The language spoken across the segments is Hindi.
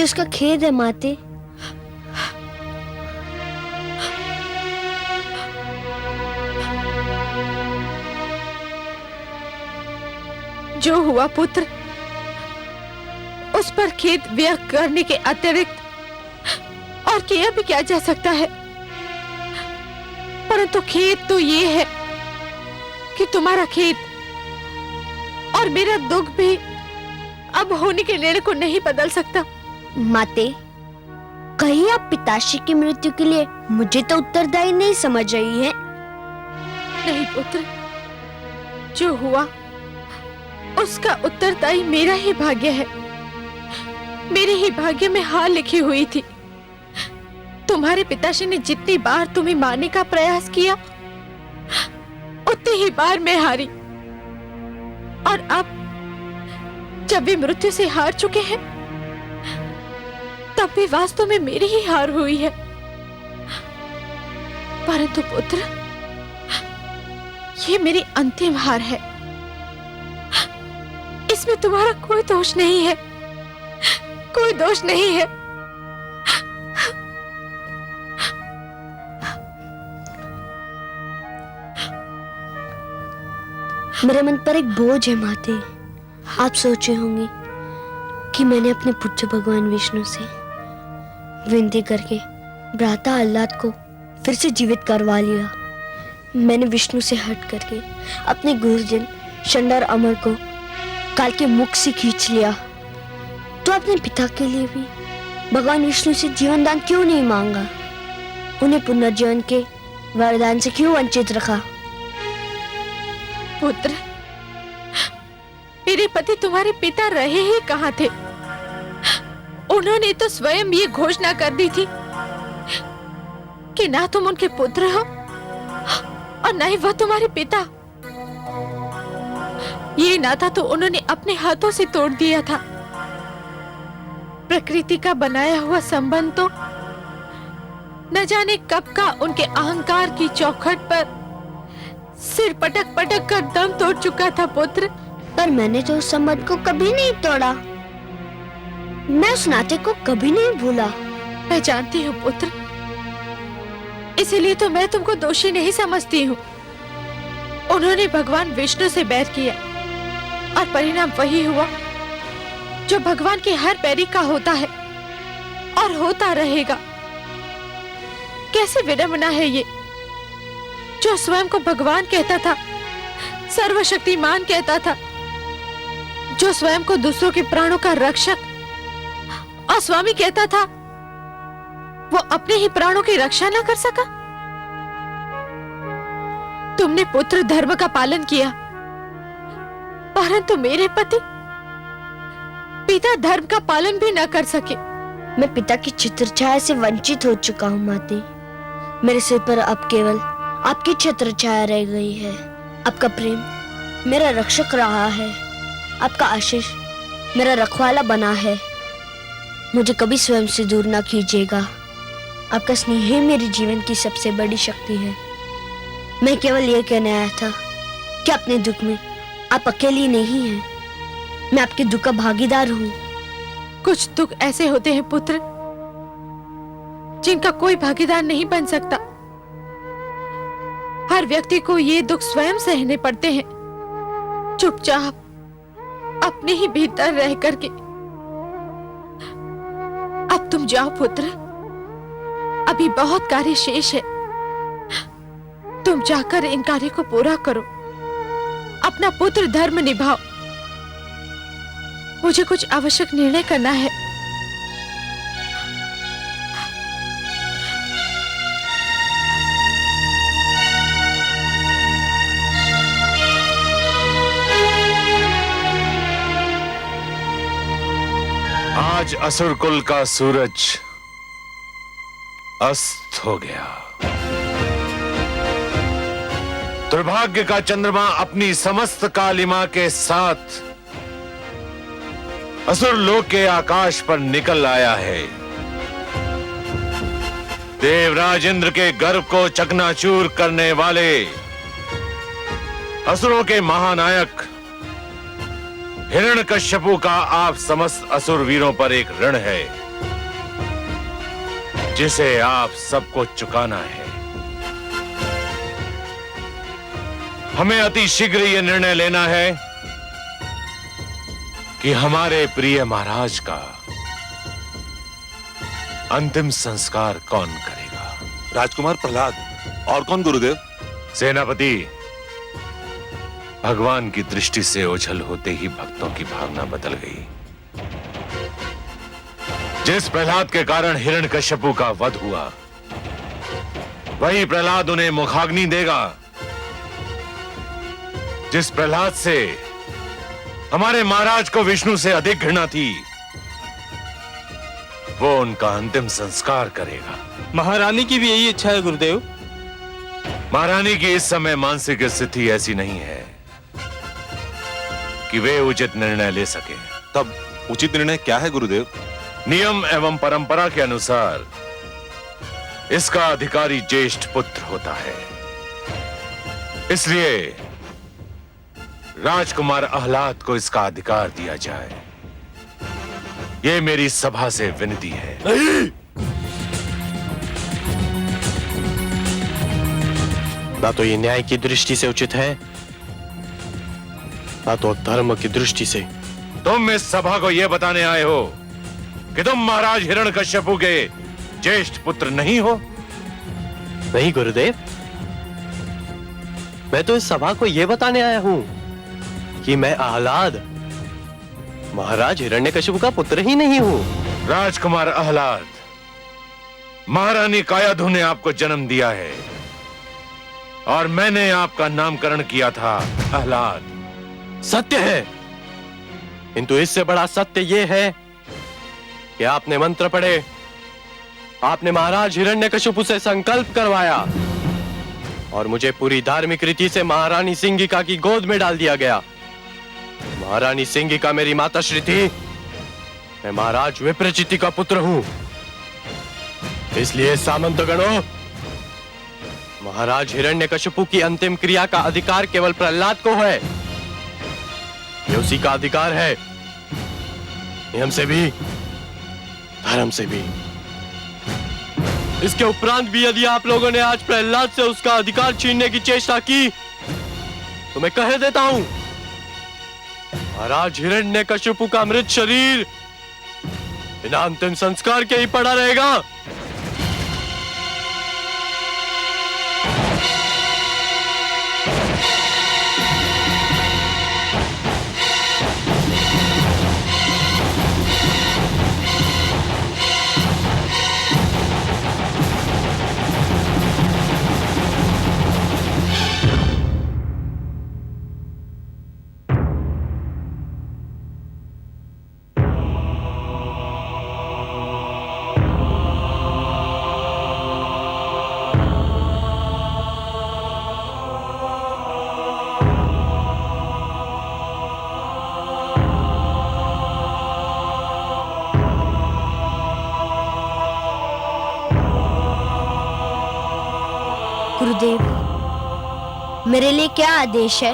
मुझे उसका खेद है माते। जो हुआ पुत्र, उस पर खेद व्यक्त करने के अतिरिक्त और किया भी क्या जा सकता है। परंतु खेद तो ये है कि तुम्हारा खेद और मेरा दुख भी अब होने के निर्णय को नहीं बदल सकता। माते, कहीं आप पिताश्री की मृत्यु के लिए मुझे तो उत्तरदायी नहीं समझ रही है? नहीं पुत्र, जो हुआ उसका उत्तरदायी मेरा ही भाग्य है। मेरे ही भाग्य में हार लिखी हुई थी। तुम्हारे पिताश्री ने जितनी बार तुम्हें मारने का प्रयास किया, उतनी ही बार मैं हारी। और अब जब वे मृत्यु से हार चुके हैं, तब भी वास्तव में मेरी ही हार हुई है। परंतु पुत्र, ये मेरी अंतिम हार है। इसमें तुम्हारा कोई दोष नहीं है, कोई दोष नहीं है। मेरे मन पर एक बोझ है माते। आप सोचे होंगे कि मैंने अपने पूज्य भगवान विष्णु से विनती करके भ्राता आह्लाद को फिर से जीवित करवा लिया। मैंने विष्णु से हट करके अपने गुरुजन शंडर अमर को काल के मुख से खींच लिया। तो अपने पिता के लिए भी भगवान विष्णु से जीवन दान क्यों नहीं मांगा? उन्हें पुनर्जीवन के वरदान से क्यों वंचित रखा? पुत्र, मेरे पति तुम्हारे पिता रहे ही कहाँ थे? उन्होंने तो स्वयं ये घोषणा कर दी थी कि ना तुम उनके पुत्र हो और ना ही वह तुम्हारे पिता। ये नाता तो उन्होंने अपने हाथों से तोड़ दिया था। प्रकृति का बनाया हुआ संबंध तो न जाने कब का उनके अहंकार की चौखट पर सिर पटक पटक कर दम तोड़ चुका था पुत्र। पर मैंने तो उस संबंध को कभी नहीं तोड़ा। मैं उस नाते को कभी नहीं भूला। मैं जानती हूँ पुत्र, इसीलिए तो मैं तुमको दोषी नहीं समझती हूँ। उन्होंने भगवान विष्णु से बैर किया और परिणाम वही हुआ जो भगवान के हर बैरी का होता है और होता रहेगा। कैसे विडंबना है ये, जो स्वयं को भगवान कहता था, सर्वशक्तिमान कहता था, जो स्वयं को दूसरों के प्राणों का रक्षक और स्वामी कहता था, वो अपने ही प्राणों की रक्षा न कर सका। तुमने पुत्र धर्म का पालन किया, परंतु मेरे पति पिता धर्म का पालन भी न कर सके। मैं पिता की छत्र छाया से वंचित हो चुका हूँ माते। मेरे सिर पर अब केवल आपकी छत्र छाया रह गई है। आपका प्रेम मेरा रक्षक रहा है। आपका आशीष मेरा रखवाला बना है। मुझे कभी स्वयं से दूर ना कीजिएगा। आपका स्नेह ही मेरे जीवन की सबसे बड़ी शक्ति है। मैं केवल ये कहने आया था कि अपने दुख में आप अकेली नहीं हैं। मैं आपके दुख का भागीदार हूँ। कुछ दुख ऐसे होते हैं पुत्र, जिनका कोई भागीदार नहीं बन सकता। हर व्यक्ति को ये दुख स्वयं सहने पड़ते हैं, चुपचाप अपने ही भीतर रह करके। अब तुम जाओ पुत्र, अभी बहुत कार्य शेष है। तुम जाकर इन कार्य को पूरा करो, अपना पुत्र धर्म निभाओ। मुझे कुछ आवश्यक निर्णय करना है। आज असुर कुल का सूरज अस्त हो गया। दुर्भाग्य का चंद्रमा अपनी समस्त कालिमा के साथ असुर लोक के आकाश पर निकल आया है। देवराज इंद्र के गर्व को चकनाचूर करने वाले असुरों के महानायक हिरण्यकश्यपु का आप समस्त असुर वीरों पर एक ऋण है। जिसे आप सबको चुकाना है। हमें अति शीघ्र यह निर्णय लेना है कि हमारे प्रिय महाराज का अंतिम संस्कार कौन करेगा। राजकुमार प्रहलाद, और कौन गुरुदेव? सेनापति, भगवान की दृष्टि से ओझल होते ही भक्तों की भावना बदल गई। जिस प्रहलाद के कारण हिरण्यकश्यपु का वध हुआ, वही प्रहलाद उन्हें मुखाग्नि देगा। जिस प्रहलाद से हमारे महाराज को विष्णु से अधिक घृणा थी, वो उनका अंतिम संस्कार करेगा। महारानी की भी यही इच्छा है गुरुदेव। महारानी की इस समय मानसिक स्थिति ऐसी नहीं है कि वे उचित निर्णय ले सके। तब उचित निर्णय क्या है गुरुदेव? नियम एवं परंपरा के अनुसार इसका अधिकारी ज्येष्ठ पुत्र होता है। इसलिए राजकुमार आह्लाद को इसका अधिकार दिया जाए। यह मेरी सभा से विनती है। नहीं, ना तो ये न्याय की दृष्टि से उचित है, ना तो धर्म की दृष्टि से। तुम इस सभा को यह बताने आए हो कि तुम महाराज हिरण्यकश्यपु के ज्येष्ठ पुत्र नहीं हो? नहीं गुरुदेव, मैं तो इस सभा को यह बताने आया हूं कि मैं आह्लाद महाराज हिरण्यकशिपु का पुत्र ही नहीं हूं। राजकुमार आह्लाद, महारानी कायाधु ने आपको जन्म दिया है और मैंने आपका नामकरण किया था आह्लाद। सत्य है, किंतु इससे बड़ा सत्य यह है कि आपने मंत्र पढ़े, आपने महाराज हिरण्यकशिपु से संकल्प करवाया और मुझे पूरी धार्मिक रीति से महारानी सिंगिका की गोद में डाल दिया गया। महारानी सिंगिका मेरी माताश्री थी, मैं महाराज विप्रचिति का पुत्र हूं। इसलिए सामंतगणों, महाराज हिरण्यकशिपु की अंतिम क्रिया का अधिकार केवल प्रहलाद को है। ये उसी का अधिकार है, नियम से भी धर्म से भी। इसके उपरांत भी यदि आप लोगों ने आज प्रहलाद से उसका अधिकार छीनने की चेष्टा की तो मैं कह देता हूं, महाराज हिरण्यकशिपु का मृत शरीर बिना अंतिम संस्कार के ही पड़ा रहेगा। गुरुदेव, मेरे लिए क्या आदेश है?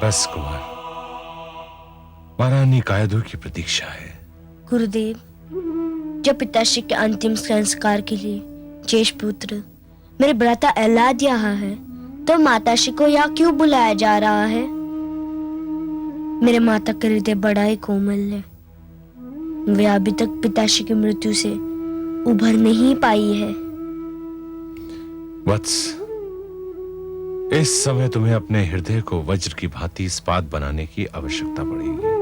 बस कुमार, महारानी कायाधु की प्रतीक्षा है। गुरुदेव, जब पिताश्री के अंतिम संस्कार के लिए ज्येष्ठ पुत्र मेरे भ्राता आह्लाद यहाँ है, तो माताश्री को यहाँ क्यों बुलाया जा रहा है? मेरे माता का हृदय बड़ा ही कोमल है। वे अभी तक पिताश्री की मृत्यु से उभर नहीं पाई है। वत्स, इस समय तुम्हें अपने हृदय को वज्र की भांति इस्पात बनाने की आवश्यकता पड़ेगी।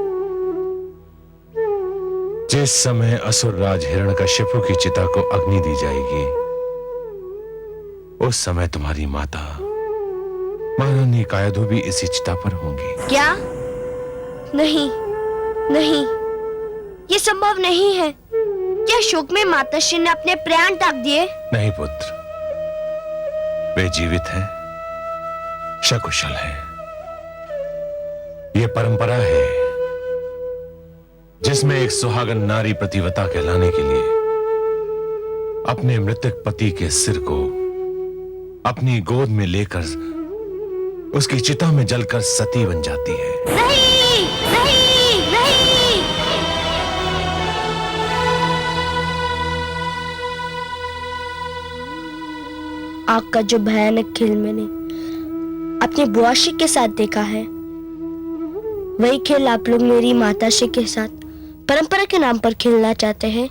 जिस समय असुरराज हिरण्यकश्यपु की चिता को अग्नि दी जाएगी, उस समय तुम्हारी माता महारानी कायाधु भी इसी चिता पर होंगी। क्या? नहीं, नहीं, ये संभव नहीं है। क्या शोक में माताश्री ने अपने प्राण त्याग दिए? नहीं पुत्र, वे जीवित हैं, सकुशल हैं। ये परंपरा है जिसमें एक सुहागन नारी प्रतिव्रता कहलाने के लिए अपने मृतक पति के सिर को अपनी गोद में लेकर उसकी चिता में जलकर सती बन जाती है। नहीं, नहीं, नहीं। आग का जो भयानक खेल मैंने अपनी बुआशी के साथ देखा है, वही खेल आप लोग मेरी माताश्री के साथ परंपरा के नाम पर खेलना चाहते हैं,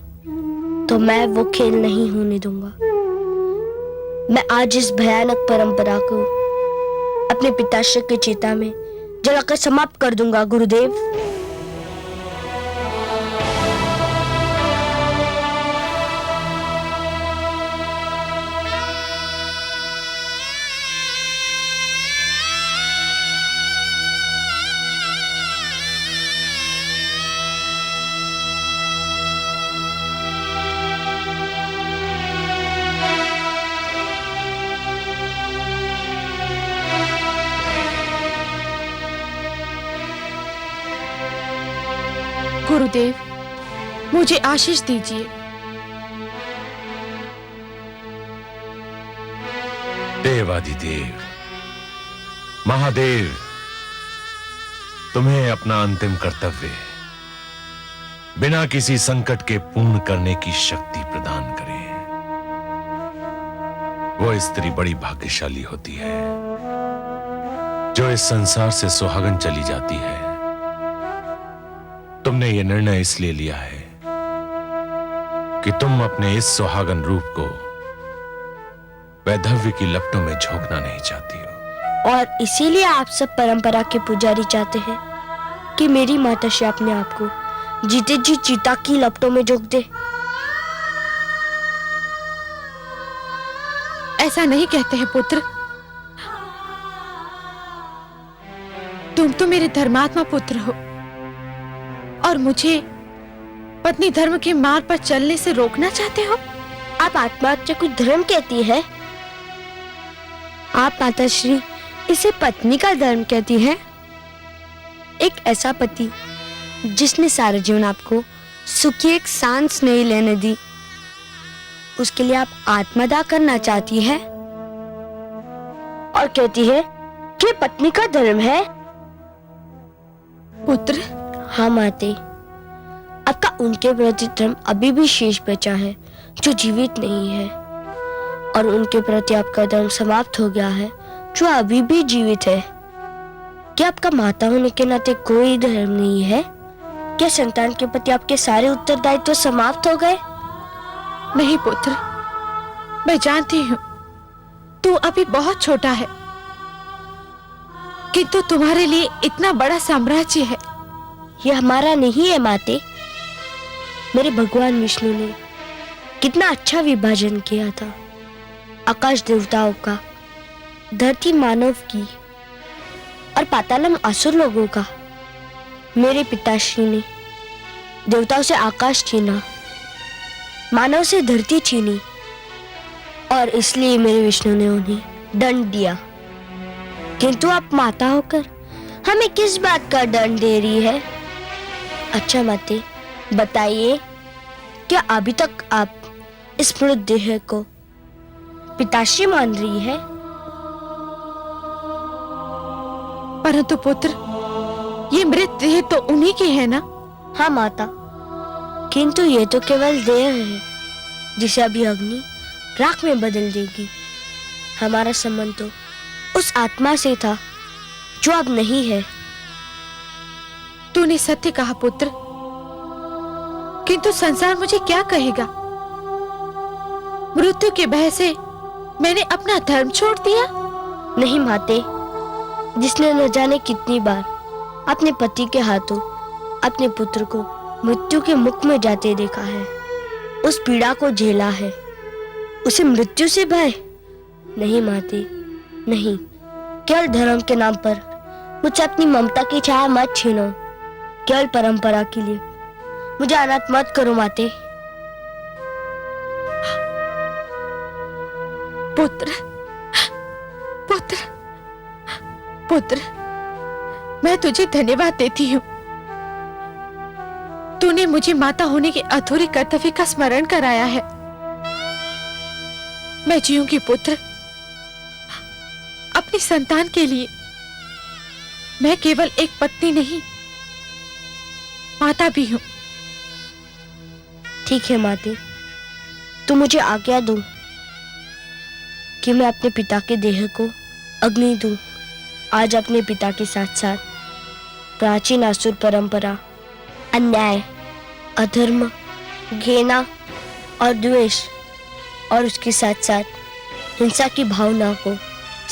तो मैं वो खेल नहीं होने दूंगा। मैं आज इस भयानक परंपरा को अपने पिताश्री की चिता में जलाकर समाप्त कर दूंगा गुरुदेव। गुरुदेव, मुझे आशीष दीजिए। देवादिदेव, महादेव, तुम्हें अपना अंतिम कर्तव्य बिना किसी संकट के पूर्ण करने की शक्ति प्रदान करें। वो स्त्री बड़ी भाग्यशाली होती है जो इस संसार से सुहागन चली जाती है। तुमने ये निर्णय इसलिए लिया है कि तुम अपने इस सुहागन रूप को वैधव्य की लपटों में झोंकना नहीं चाहती हो। और इसीलिए आप सब परंपरा के पुजारी चाहते हैं कि मेरी माताश्री अपने आप को जीते जी चिता की लपटों में झोंक दे। ऐसा नहीं कहते हैं पुत्र। तुम तो मेरे धर्मात्मा पुत्र हो और मुझे पत्नी धर्म के मार्ग पर चलने से रोकना चाहते हो। आप आत्महत्या को धर्म कहती है? आप माताश्री इसे पत्नी का धर्म कहती है? एक ऐसा पति जिसने सारा जीवन आपको सुख की एक सांस नहीं लेने दी, उसके लिए आप आत्मदाह करना चाहती है और कहती है कि पत्नी का धर्म है। पुत्र, हाँ माते, आपका उनके प्रति धर्म अभी भी शेष बचा है जो जीवित नहीं है, और उनके प्रति आपका धर्म समाप्त हो गया है जो अभी भी जीवित है। क्या आपका माता होने के नाते कोई धर्म नहीं है? क्या संतान के प्रति आपके सारे उत्तरदायित्व तो समाप्त हो गए? नहीं पुत्र, मैं जानती हूँ तू अभी बहुत छोटा है, किंतु तुम्हारे लिए इतना बड़ा साम्राज्य है। ये हमारा नहीं है माते। मेरे भगवान विष्णु ने कितना अच्छा विभाजन किया था, आकाश देवताओं का, धरती मानव की और पातालम असुर लोगों का। मेरे पिताश्री ने देवताओं से आकाश छीना, मानव से धरती छीनी, और इसलिए मेरे विष्णु ने उन्हें दंड दिया। किंतु आप माता होकर हमें किस बात का दंड दे रही है? अच्छा माते, बताइए, क्या अभी तक आप इस मृत देह को पिताश्री मान रही है? परंतु पुत्र, ये मृत देह तो उन्हीं की है ना? हाँ माता, किंतु ये तो केवल देह है जिसे अभी अग्नि राख में बदल देगी। हमारा संबंध तो उस आत्मा से था जो अब नहीं है। तूने सत्य कहा पुत्र, किंतु संसार मुझे क्या कहेगा? मृत्यु के भय से मैंने अपना धर्म छोड़ दिया? नहीं माते, जिसने न जाने कितनी बार अपने पति के हाथों अपने पुत्र को मृत्यु के मुख में जाते देखा है, उस पीड़ा को झेला है, उसे मृत्यु से भय नहीं माते, नहीं। केवल धर्म के नाम पर मुझसे अपनी ममता की छाया मत छीनो। केवल परंपरा के लिए मुझे अनाथ मत करो माते। पुत्र, पुत्र, पुत्र, मैं तुझे धन्यवाद देती हूँ। तूने मुझे माता होने के अधूरे कर्तव्य का स्मरण कराया है। मैं जीऊंगी पुत्र, अपनी संतान के लिए। मैं केवल एक पत्नी नहीं, माता भी हूँ। ठीक है माते, तू मुझे आज्ञा दो। कि मैं अपने पिता के देह को अग्नि दूं। आज अपने पिता के साथ साथ प्राचीन असुर परंपरा, अन्याय, अधर्म, घृणा और द्वेष और उसके साथ साथ हिंसा की भावना को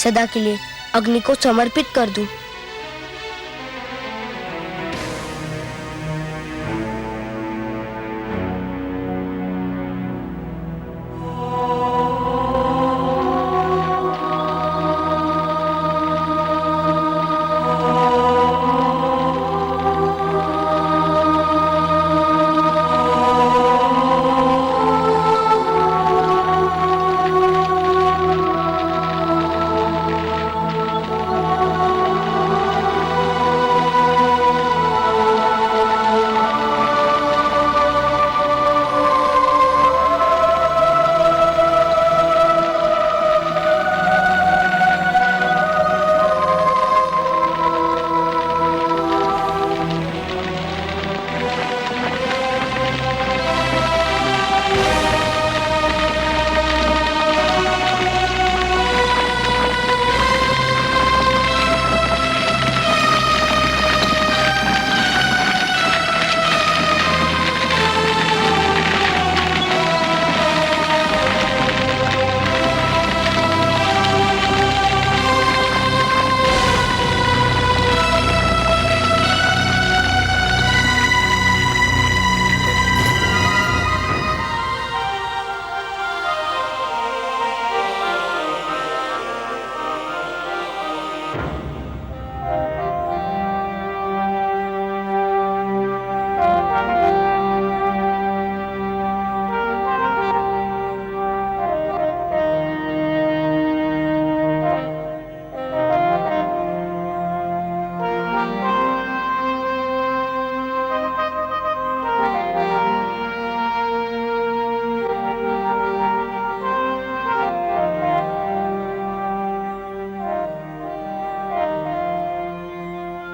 सदा के लिए अग्नि को समर्पित कर दूं।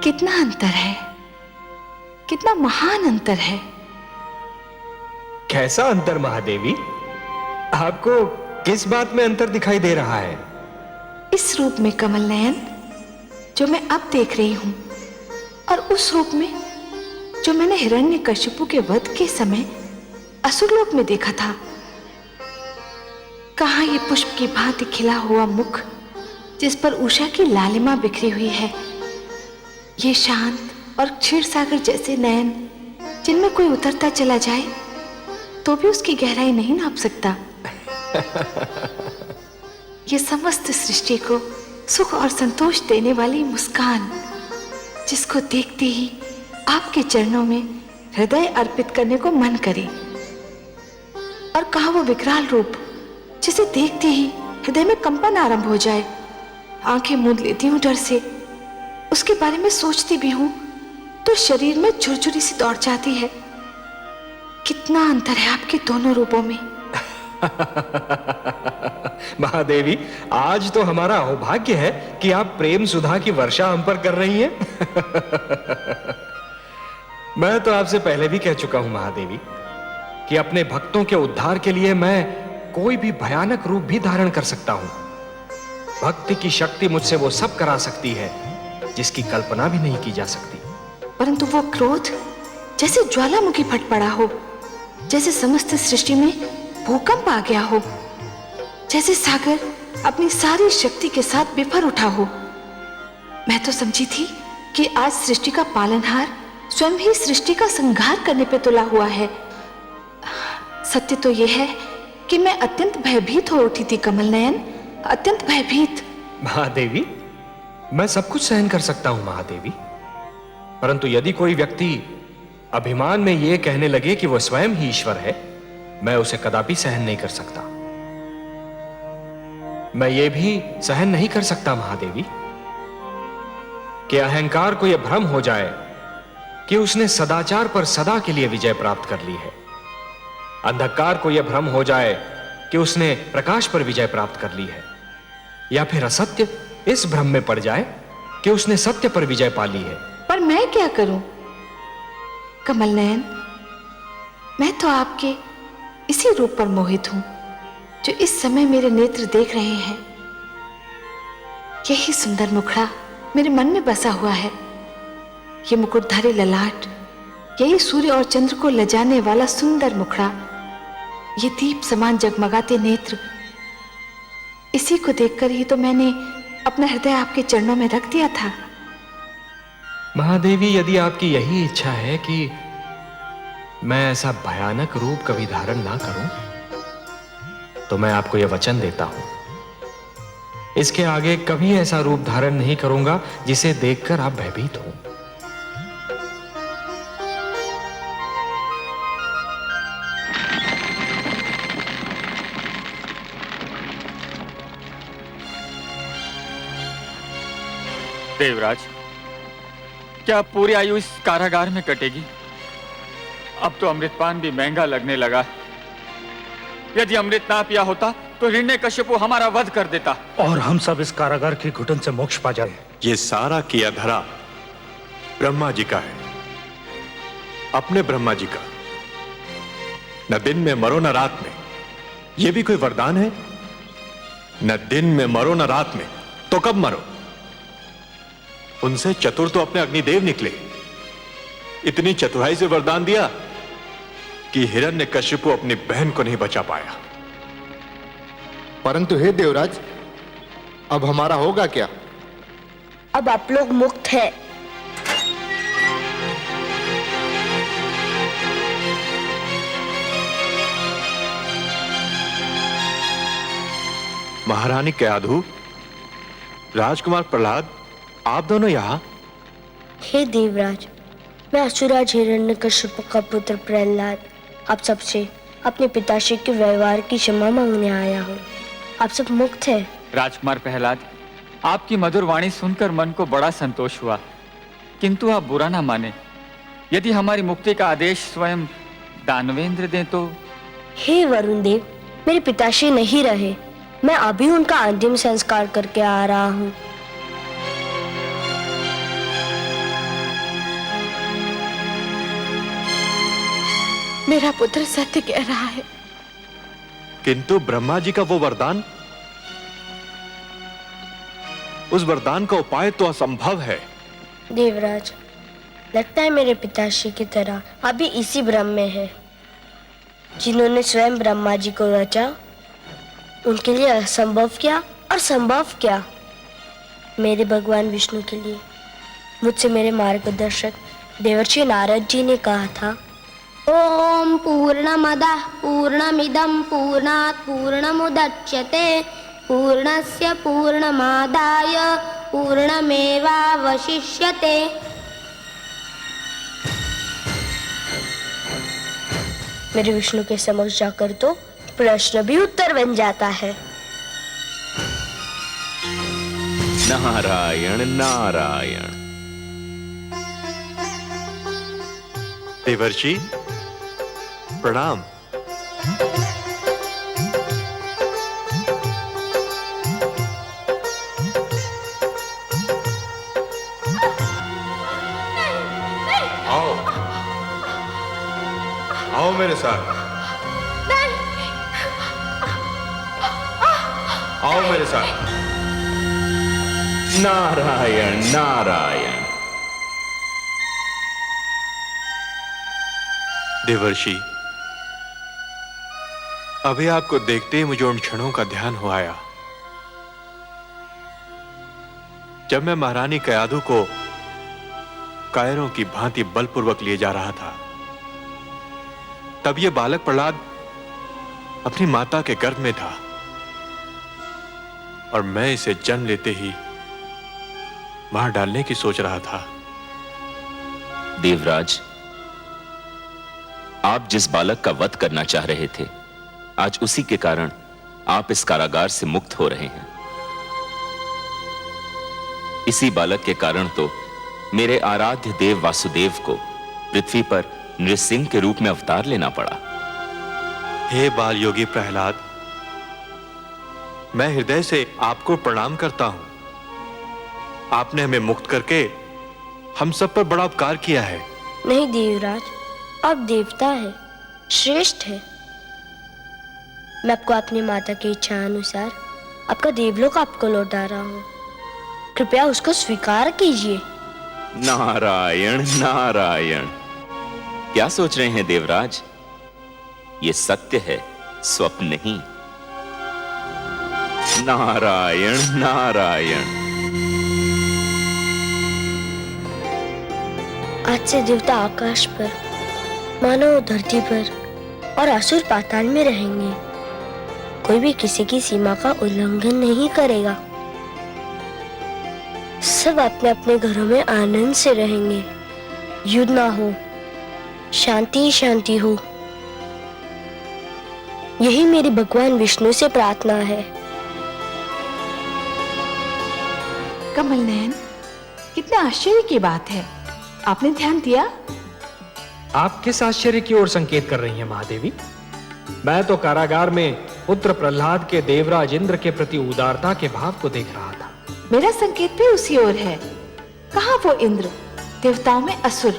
कितना अंतर है, कितना महान अंतर है। कैसा अंतर महादेवी? आपको किस बात में अंतर दिखाई दे रहा है? इस रूप में कमल नयन जो मैं अब देख रही हूं और उस रूप में जो मैंने हिरण्यकशिपु के वध के समय असुरलोक में देखा था। कहां ये पुष्प की भांति खिला हुआ मुख जिस पर उषा की लालिमा बिखरी हुई है, ये शांत और क्षीर सागर जैसे नयन जिनमें कोई उतरता चला जाए तो भी उसकी गहराई नहीं नाप सकता। ये समस्त सृष्टि को सुख और संतोष देने वाली मुस्कान जिसको देखते ही आपके चरणों में हृदय अर्पित करने को मन करे। और कहा वो विकराल रूप जिसे देखते ही हृदय में कंपन आरंभ हो जाए। आंखें मूंद लेती हूं डर से, उसके बारे में सोचती भी हूं तो शरीर में झुरझुरी सी दौड़ जाती है। कितना अंतर है आपके दोनों रूपों में। महादेवी, आज तो हमारा सौभाग्य है कि आप प्रेम सुधा की वर्षा हम पर कर रही हैं। मैं तो आपसे पहले भी कह चुका हूं महादेवी कि अपने भक्तों के उद्धार के लिए मैं कोई भी भयानक रूप भी धारण कर सकता हूं। भक्ति की शक्ति मुझसे वो सब करा सकती है जिसकी कल्पना भी नहीं की जा सकती। परंतु वो क्रोध जैसे ज्वालामुखी फट पड़ा हो, जैसे समस्त सृष्टि में भूकंप आ गया हो, जैसे सागर अपनी सारी शक्ति के साथ बिफर उठा हो। मैं तो समझी थी कि आज सृष्टि का पालनहार स्वयं ही सृष्टि का संहार करने पे तुला हुआ है। सत्य तो यह है कि मैं अत्यंत भयभीत हो उठी थी कमल नयन, अत्यंत भयभीत। महादेवी, मैं सब कुछ सहन कर सकता हूं महादेवी, परंतु यदि कोई व्यक्ति अभिमान में यह कहने लगे कि वह स्वयं ही ईश्वर है, मैं उसे कदापि सहन नहीं कर सकता। मैं ये भी सहन नहीं कर सकता महादेवी कि अहंकार को यह भ्रम हो जाए कि उसने सदाचार पर सदा के लिए विजय प्राप्त कर ली है। अंधकार को यह भ्रम हो जाए कि उसने प्रकाश पर विजय प्राप्त कर ली है, या फिर असत्य इस भ्रम में पड़ जाए कि उसने सत्य पर विजय पा ली है। पर मैं क्या करूं कमल नयन? मैं तो आपके इसी रूप पर मोहित हूं जो इस समय मेरे नेत्र देख रहे हैं, यही सुंदर मुखड़ा मेरे मन में बसा हुआ है। ये मुकुटधारी ललाट, यही सूर्य और चंद्र को लजाने वाला सुंदर मुखड़ा, ये दीप समान जगमगाते नेत्र, इसी को देखकर ही तो मैंने अपना हृदय आपके चरणों में रख दिया था। महादेवी, यदि आपकी यही इच्छा है कि मैं ऐसा भयानक रूप कभी धारण ना करूं, तो मैं आपको यह वचन देता हूं, इसके आगे कभी ऐसा रूप धारण नहीं करूंगा जिसे देखकर आप भयभीत हो। देवराज, क्या पूरी आयु इस कारागार में कटेगी? अब तो अमृतपान भी महंगा लगने लगा। यदि अमृत ना पिया होता तो हिरण्यकश्यप हमारा वध कर देता और हम सब इस कारागार की घुटन से मोक्ष पा जाए। ये सारा किया धरा ब्रह्मा जी का है, अपने ब्रह्मा जी का। न दिन में मरो न रात में, ये भी कोई वरदान है? न दिन में मरो न रात में, तो कब मरो? उनसे चतुर तो अपने अग्निदेव निकले। इतनी चतुराई से वरदान दिया कि हिरण्यकश्यप अपनी बहन को नहीं बचा पाया। परंतु हे देवराज, अब हमारा होगा क्या? अब आप लोग मुक्त हैं। महारानी क्याधु, राजकुमार प्रहलाद, आप दोनों यहां? हे देवराज, मैं असुराज हिरण्यकश्यप का पुत्र प्रहलाद आप सबसे अपने पिताश्री के व्यवहार की क्षमा मांगने आया हूँ। आप सब मुक्त हैं। राजकुमार प्रहलाद, आपकी मधुर वाणी सुनकर मन को बड़ा संतोष हुआ, किंतु आप बुरा ना माने। यदि हमारी मुक्ति का आदेश स्वयं दानवेंद्र दें तो? हे वरुण देव, मेरे पिताश्री नहीं रहे, मैं अभी उनका अंतिम संस्कार करके आ रहा हूँ। मेरा पुत्र सत्य कह रहा है। किंतु ब्रह्मा जी का वो वरदान, उस वरदान का उपाय तो असंभव है। देवराज, लगता है मेरे पिताश्री की तरह अभी इसी भ्रम में है। जिन्होंने स्वयं ब्रह्मा जी को रचा, उनके लिए असंभव क्या और संभव क्या? मेरे भगवान विष्णु के लिए मुझसे मेरे मार्गदर्शक देवर्षि नारद जी ने कहा था, ओम पूर्णमदः पूर्णमिदं पूर्णात् पूर्णमुदच्यते पूर्णस्य पूर्णमादाय पूर्णमेवावशिष्यते। मेरे विष्णु के समक्ष जाकर तो प्रश्न भी उत्तर बन जाता है। नारायण नारायण। देवर्षि प्रणाम। आओ आओ मेरे साथ, आओ मेरे साथ। नारायण नारायण। देवर्षि, अभी आपको देखते ही मुझे उन क्षणों का ध्यान हो आया जब मैं महारानी क्याधु को कायरों की भांति बलपूर्वक लिए जा रहा था। तब यह बालक प्रहलाद अपनी माता के गर्भ में था और मैं इसे जन्म लेते ही मार डालने की सोच रहा था। देवराज, आप जिस बालक का वध करना चाह रहे थे, आज उसी के कारण आप इस कारागार से मुक्त हो रहे हैं। इसी बालक के कारण तो मेरे आराध्य देव वासुदेव को पृथ्वी पर नृसिंह के रूप में अवतार लेना पड़ा। हे बाल योगी प्रहलाद, मैं हृदय से आपको प्रणाम करता हूं। आपने हमें मुक्त करके हम सब पर बड़ा उपकार किया है। नहीं देवराज, अब देवता है, श्रेष्ठ है। मैं आपको अपनी माता की इच्छा अनुसार आपका देवलोक आपको लौटा रहा हूँ। कृपया उसको स्वीकार कीजिए। नारायण नारायण, क्या सोच रहे हैं देवराज? ये सत्य है, स्वप्न नहीं। नारायण नारायण। आज से देवता आकाश पर, मानव धरती पर और असुर पाताल में रहेंगे। कोई भी किसी की सीमा का उल्लंघन नहीं करेगा। सब अपने अपने घरों में आनंद से रहेंगे। युद्ध ना हो, शांति ही शांति हो। यही मेरी भगवान विष्णु से प्रार्थना है। कमल नयन, कितना आश्चर्य की बात है, आपने ध्यान दिया? आप किस आश्चर्य की ओर संकेत कर रही हैं महादेवी? मैं तो कारागार में पुत्र प्रहलाद के देवराज इंद्र के प्रति उदारता के भाव को देख रहा था। मेरा संकेत भी उसी ओर है। कहाँ वो इंद्र, देवताओं में असुर,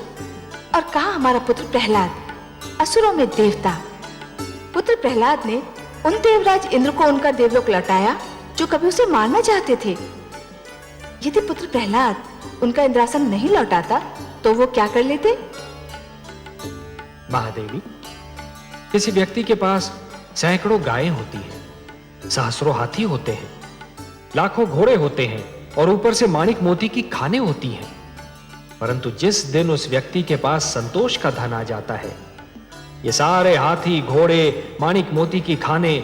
और कहाँ हमारा पुत्र प्रहलाद, असुरों में देवता। पुत्र प्रहलाद ने उन देवराज इंद्र को उनका देवलोक लौटाया जो कभी उसे मारना चाहते थे। यदि पुत्र प्रहलाद उनका इंद्रासन नहीं लौटाता तो वो क्या कर लेते? महादेवी, किसी व्यक्ति के पास सैकड़ों गायें होती हैं, सहस्रों हाथी होते हैं, लाखों घोड़े होते हैं और ऊपर से माणिक मोती की खानें होती हैं, परंतु जिस दिन उस व्यक्ति के पास संतोष का धन आ जाता है, ये सारे हाथी घोड़े माणिक मोती की खानें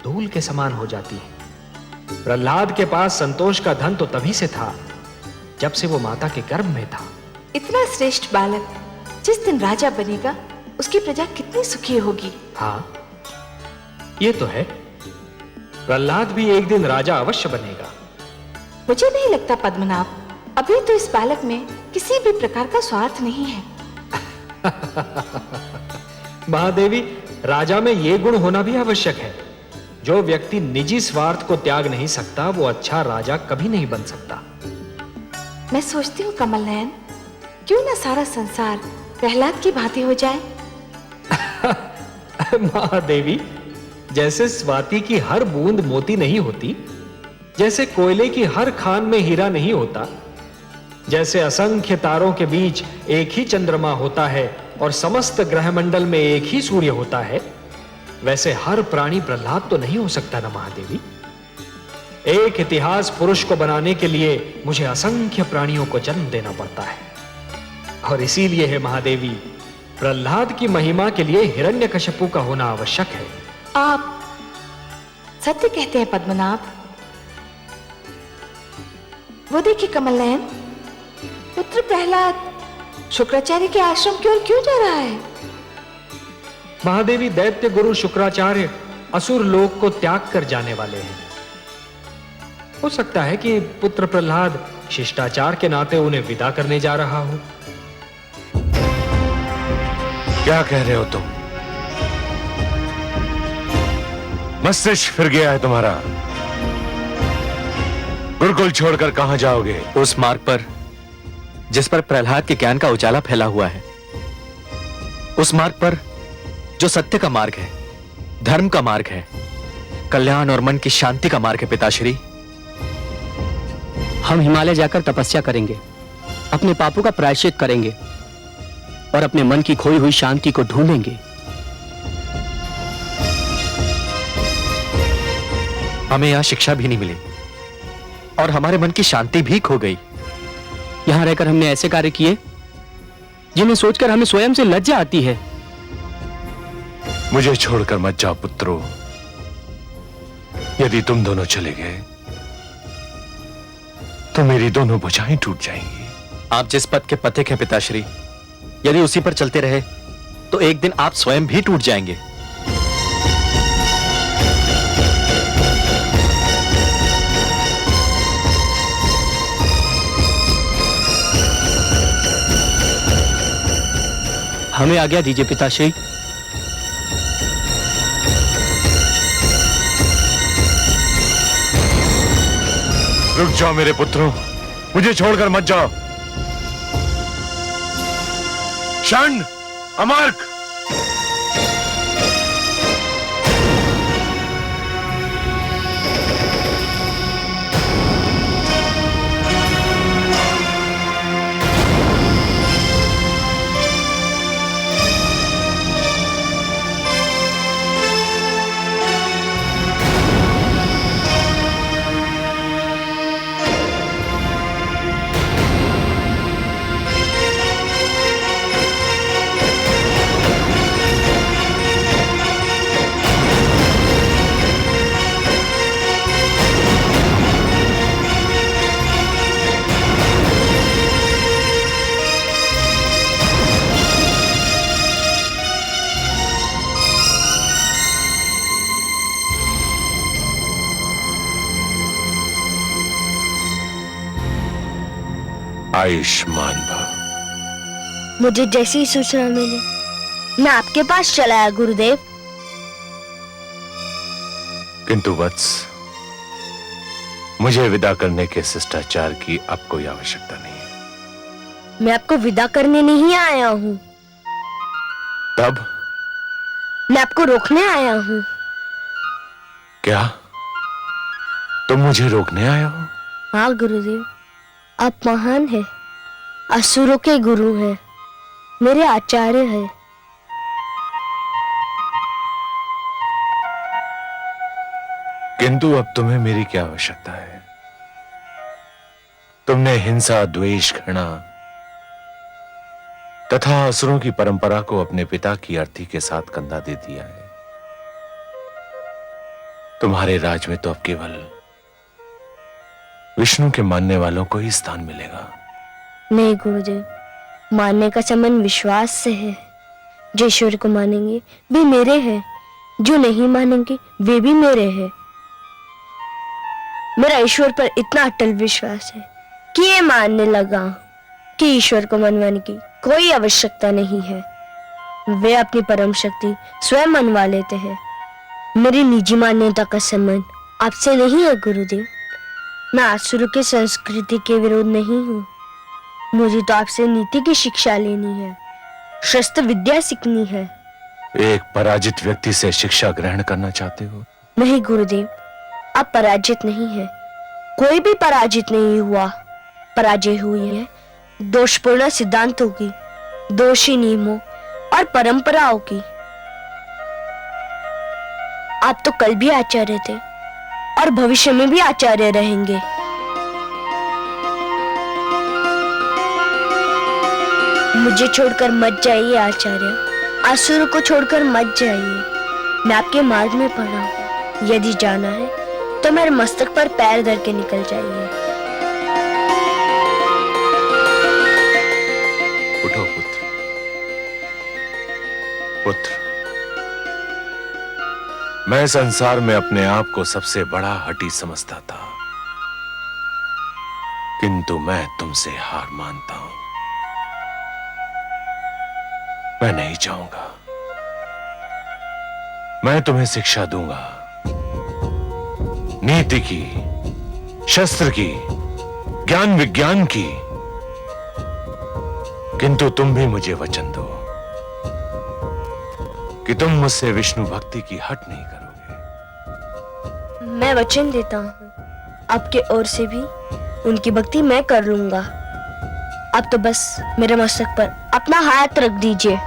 धूल के समान हो जाती हैं। प्रहलाद के पास संतोष का धन तो तभी से था जब से वो माता के गर्भ में था। इतना श्रेष्ठ बालक जिस दिन राजा बनेगा उसकी प्रजा कितनी सुखी होगी। हाँ, ये तो है। प्रहलाद भी एक दिन राजा अवश्य बनेगा। मुझे नहीं लगता पद्मनाभ, अभी तो इस बालक में किसी भी प्रकार का स्वार्थ नहीं है। महादेवी, राजा में ये गुण होना भी आवश्यक है। जो व्यक्ति निजी स्वार्थ को त्याग नहीं सकता वो अच्छा राजा कभी नहीं बन सकता। मैं सोचती हूँ कमल नयन, क्यों ना सारा संसार प्रहलाद की भांति हो जाए। महादेवी, जैसे स्वाति की हर बूंद मोती नहीं होती, जैसे कोयले की हर खान में हीरा नहीं होता, जैसे असंख्य तारों के बीच एक ही चंद्रमा होता है और समस्त ग्रहमंडल में एक ही सूर्य होता है, वैसे हर प्राणी प्रहलाद तो नहीं हो सकता ना महादेवी। एक इतिहास पुरुष को बनाने के लिए मुझे असंख्य प्राणियों को जन्म देना पड़ता है, और इसीलिए है महादेवी, प्रहलाद की महिमा के लिए हिरण्यकशिपु का होना आवश्यक है। आप सत्य कहते हैं पद्मनाभ। वो देखिए कमल नयन, पुत्र प्रहलाद शुक्राचार्य के आश्रम की ओर क्यों जा रहा है? महादेवी, दैत्य गुरु शुक्राचार्य असुर लोक को त्याग कर जाने वाले हैं। हो सकता है कि पुत्र प्रहलाद शिष्टाचार के नाते उन्हें विदा करने जा रहा हो। क्या कह रहे हो तुम? मस्तिष्क फिर गया है तुम्हारा। गुरुकुल छोड़कर कहां जाओगे? उस मार्ग पर जिस पर प्रहलाद के ज्ञान का उजाला फैला हुआ है, उस मार्ग पर जो सत्य का मार्ग है, धर्म का मार्ग है, कल्याण और मन की शांति का मार्ग है। पिताश्री, हम हिमालय जाकर तपस्या करेंगे, अपने पापों का प्रायश्चित करेंगे और अपने मन की खोई हुई शांति को ढूंढेंगे। हमें यहां शिक्षा भी नहीं मिली और हमारे मन की शांति भी खो गई। यहां रहकर हमने ऐसे कार्य किए जिन्हें सोचकर हमें स्वयं से लज्जा आती है। मुझे छोड़कर मत जाओ पुत्रों। यदि तुम दोनों चले गए तो मेरी दोनों भुजाएं टूट जाएंगी। आप जिस पथ के पथिक हैं पिताश्री, यदि उसी पर चलते रहे तो एक दिन आप स्वयं भी टूट जाएंगे। हमें आज्ञा दीजिए पिताश्री। रुक जाओ मेरे पुत्रों, मुझे छोड़कर मत जाओ। षण्ड, अमार्क, आयुष्मान भव। मुझे जैसी ही सूचना मिली मैं आपके पास चला आया गुरुदेव। किंतु वत्स, मुझे विदा करने के शिष्टाचार की अब कोई आवश्यकता नहीं है। मैं आपको विदा करने नहीं आया हूँ, तब मैं आपको रोकने आया हूँ। क्या तुम मुझे रोकने आए हो? हाँ गुरुदेव, आप महान हैं, असुरों के गुरु हैं, मेरे आचार्य हैं। किंतु अब तुम्हें मेरी क्या आवश्यकता है? तुमने हिंसा, द्वेष, घृणा तथा असुरों की परंपरा को अपने पिता की अर्थी के साथ कंधा दे दिया है। तुम्हारे राज में तो अब केवल विष्णु के मानने वालों को ही स्थान मिलेगा। नहीं गुरुदेव, मानने का संबंध विश्वास से है। जो ईश्वर को मानेंगे वे मेरे हैं, जो नहीं मानेंगे वे भी मेरे हैं। मेरा ईश्वर पर इतना अटल विश्वास है कि ये मानने लगा कि ईश्वर को मनवाने की कोई आवश्यकता नहीं है। वे अपनी परम शक्ति स्वयं मनवा लेते हैं। मेरी निजी मान्यता का संबंध आपसे नहीं है गुरुदेव। मैं आसुरों की संस्कृति के विरोध नहीं हूँ। मुझे तो आपसे नीति की शिक्षा लेनी है, शस्त्र विद्या सीखनी है। एक पराजित व्यक्ति से शिक्षा ग्रहण करना चाहते हो? नहीं गुरुदेव, आप पराजित नहीं है। कोई भी पराजित नहीं हुआ। पराजय हुई है दोषपूर्ण सिद्धांतों की, दोषी नियमों और परंपराओं की। आप तो कल भी आचार्य थे और भविष्य में भी आचार्य रहेंगे। मुझे छोड़कर मत जाइए आचार्य, असुरों को छोड़कर मत जाइए। मैं आपके मार्ग में पड़ा हूं। यदि जाना है तो मेरे मस्तक पर पैर धर के निकल जाइए। उठो पुत्र। पुत्र, मैं संसार में अपने आप को सबसे बड़ा हठी समझता था, किंतु मैं तुमसे हार मानता हूं। मैं नहीं चाहूंगा। मैं तुम्हें शिक्षा दूंगा, नीति की, शस्त्र की, ज्ञान विज्ञान की, किंतु तुम भी मुझे वचन दो कि तुम मुझसे विष्णु भक्ति की हट नहीं करोगे। मैं वचन देता हूँ, आपके ओर से भी उनकी भक्ति मैं कर लूंगा। आप तो बस मेरे मस्तक पर अपना हाथ रख दीजिए।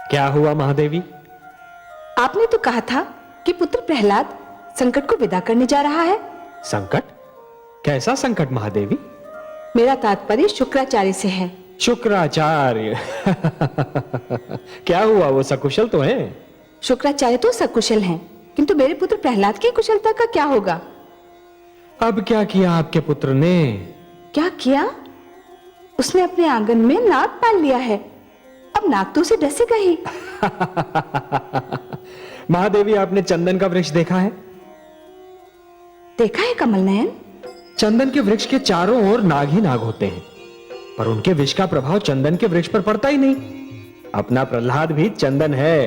क्या हुआ महादेवी? आपने तो कहा था कि पुत्र प्रहलाद संकट को विदा करने जा रहा है। संकट? कैसा संकट महादेवी? मेरा तात्पर्य शुक्राचार्य से है। शुक्राचार्य? क्या हुआ, वो सकुशल तो हैं? शुक्राचार्य तो सकुशल हैं, किंतु मेरे पुत्र प्रहलाद की कुशलता का क्या होगा? अब क्या किया आपके पुत्र ने? क्या किया? उसने अपने आंगन में नाग पाल लिया है। अब नाग तो उसे डसेगा ही। महादेवी, आपने चंदन का वृक्ष देखा है? देखा है कमल नयन। चंदन के वृक्ष के चारों ओर नाग ही नाग होते हैं, पर उनके विष का प्रभाव चंदन के वृक्ष पर पड़ता ही नहीं। अपना प्रहलाद भी चंदन है।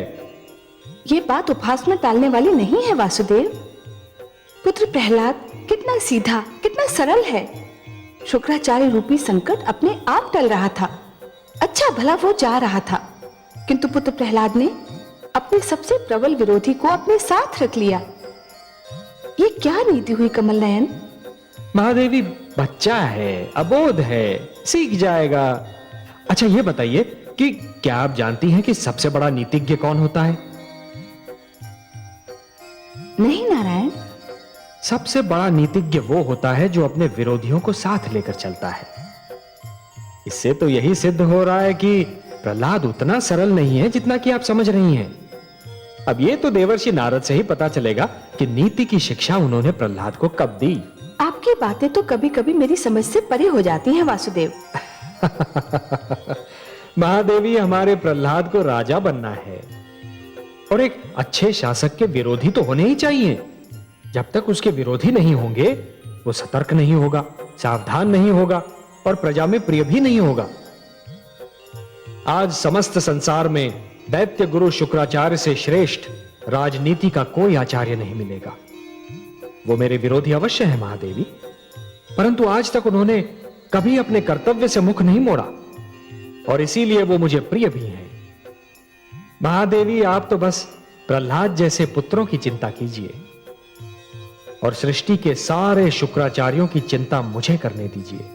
ये बात उपहास में टालने वाली नहीं है वासुदेव। पुत्र प्रहलाद कितना सीधा, कितना सरल है। शुक्राचार्य रूपी संकट अपने आप टल रहा था। अच्छा भला वो जा रहा था, किंतु पुत्र प्रहलाद ने अपने सबसे प्रबल विरोधी को अपने साथ रख लिया। ये क्या नीति हुई कमल नयन? महादेवी, बच्चा है, अबोध है, सीख जाएगा। अच्छा ये बताइए कि क्या आप जानती हैं कि सबसे बड़ा नीतिज्ञ कौन होता है? नहीं नारायण। सबसे बड़ा नीतिज्ञ वो होता है जो अपने विरोधियों को साथ लेकर चलता है। इससे तो यही सिद्ध हो रहा है कि प्रहलाद उतना सरल नहीं है जितना कि आप समझ रही हैं। अब ये तो देवर्षि नारद से ही पता चलेगा कि नीति की शिक्षा उन्होंने प्रहलाद को कब दी। आपकी बातें तो कभी कभी मेरी समझ से परे हो जाती हैं वासुदेव। महादेवी, हमारे प्रहलाद को राजा बनना है और एक अच्छे शासक के विरोधी तो होने ही चाहिए। जब तक उसके विरोधी नहीं होंगे वो सतर्क नहीं होगा, सावधान नहीं होगा और प्रजा में प्रिय भी नहीं होगा। आज समस्त संसार में दैत्य गुरु शुक्राचार्य से श्रेष्ठ राजनीति का कोई आचार्य नहीं मिलेगा। वो मेरे विरोधी अवश्य है महादेवी, परंतु आज तक उन्होंने कभी अपने कर्तव्य से मुख नहीं मोड़ा और इसीलिए वो मुझे प्रिय भी हैं। महादेवी, आप तो बस प्रहलाद जैसे पुत्रों की चिंता कीजिए और सृष्टि के सारे शुक्राचार्यों की चिंता मुझे करने दीजिए।